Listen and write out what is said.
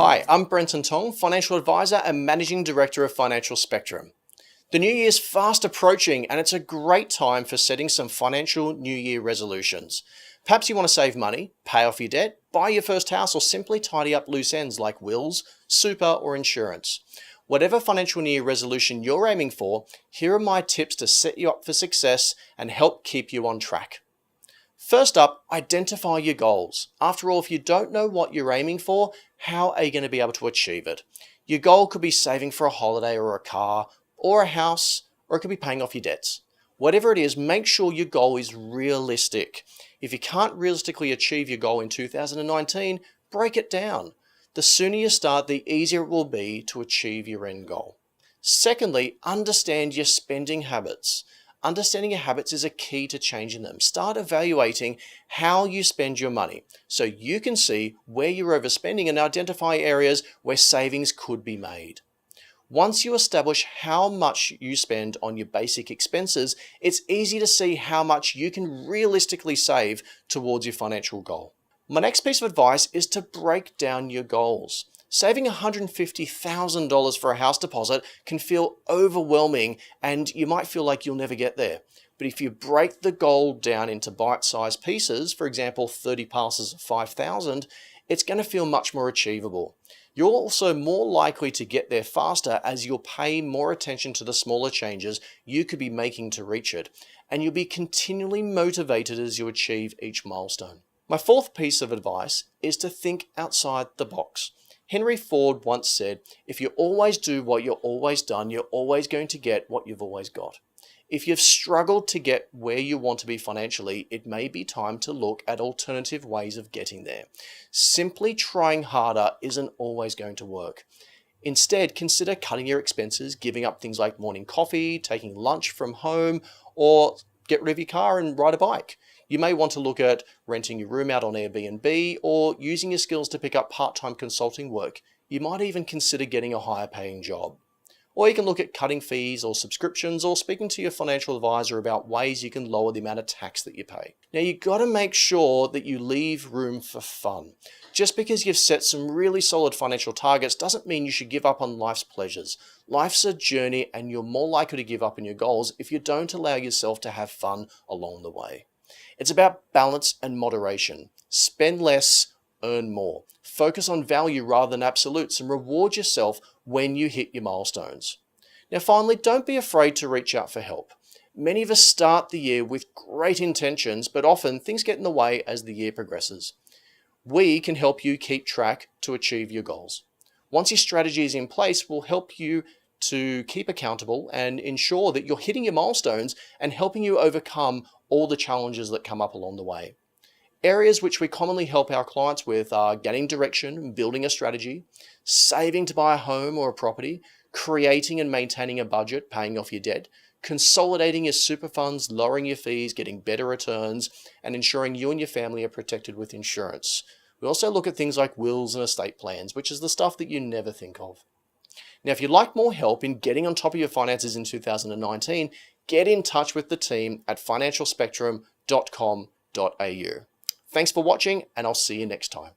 Hi, I'm Brenton Tong, Financial Advisor and Managing Director of Financial Spectrum. The new year's fast approaching and it's a great time for setting some financial new year resolutions. Perhaps you want to save money, pay off your debt, buy your first house, or simply tidy up loose ends like wills, super, or insurance. Whatever financial new year resolution you're aiming for, here are my tips to set you up for success and help keep you on track. First up, identify your goals. After all, if you don't know what you're aiming for, how are you going to be able to achieve it? Your goal could be saving for a holiday or a car or a house, or it could be paying off your debts. Whatever it is, make sure your goal is realistic. If you can't realistically achieve your goal in 2019, break it down. The sooner you start, the easier it will be to achieve your end goal. Secondly, understand your spending habits. Understanding your habits is a key to changing them. Start evaluating how you spend your money so you can see where you're overspending and identify areas where savings could be made. Once you establish how much you spend on your basic expenses, it's easy to see how much you can realistically save towards your financial goal. My next piece of advice is to break down your goals. Saving $150,000 for a house deposit can feel overwhelming and you might feel like you'll never get there. But if you break the goal down into bite-sized pieces, for example, 30 parcels of 5,000, it's going to feel much more achievable. You're also more likely to get there faster as you'll pay more attention to the smaller changes you could be making to reach it, and you'll be continually motivated as you achieve each milestone. My fourth piece of advice is to think outside the box. Henry Ford once said, if you always do what you've always done, you're always going to get what you've always got. If you've struggled to get where you want to be financially, it may be time to look at alternative ways of getting there. Simply trying harder isn't always going to work. Instead, consider cutting your expenses, giving up things like morning coffee, taking lunch from home, or get rid of your car and ride a bike. You may want to look at renting your room out on Airbnb or using your skills to pick up part-time consulting work. You might even consider getting a higher paying job. Or you can look at cutting fees or subscriptions or speaking to your financial advisor about ways you can lower the amount of tax that you pay. Now you've got to make sure that you leave room for fun. Just because you've set some really solid financial targets doesn't mean you should give up on life's pleasures. Life's a journey and you're more likely to give up on your goals if you don't allow yourself to have fun along the way. It's about balance and moderation. Spend less, earn more. Focus on value rather than absolutes and reward yourself when you hit your milestones. Now finally, don't be afraid to reach out for help. Many of us start the year with great intentions, but often things get in the way as the year progresses. We can help you keep track to achieve your goals. Once your strategy is in place, we'll help you to keep accountable and ensure that you're hitting your milestones and helping you overcome all the challenges that come up along the way. Areas which we commonly help our clients with are getting direction, building a strategy, saving to buy a home or a property, creating and maintaining a budget, paying off your debt, consolidating your super funds, lowering your fees, getting better returns, and ensuring you and your family are protected with insurance. We also look at things like wills and estate plans, which is the stuff that you never think of. Now, if you'd like more help in getting on top of your finances in 2019, get in touch with the team at financialspectrum.com.au. Thanks for watching, and I'll see you next time.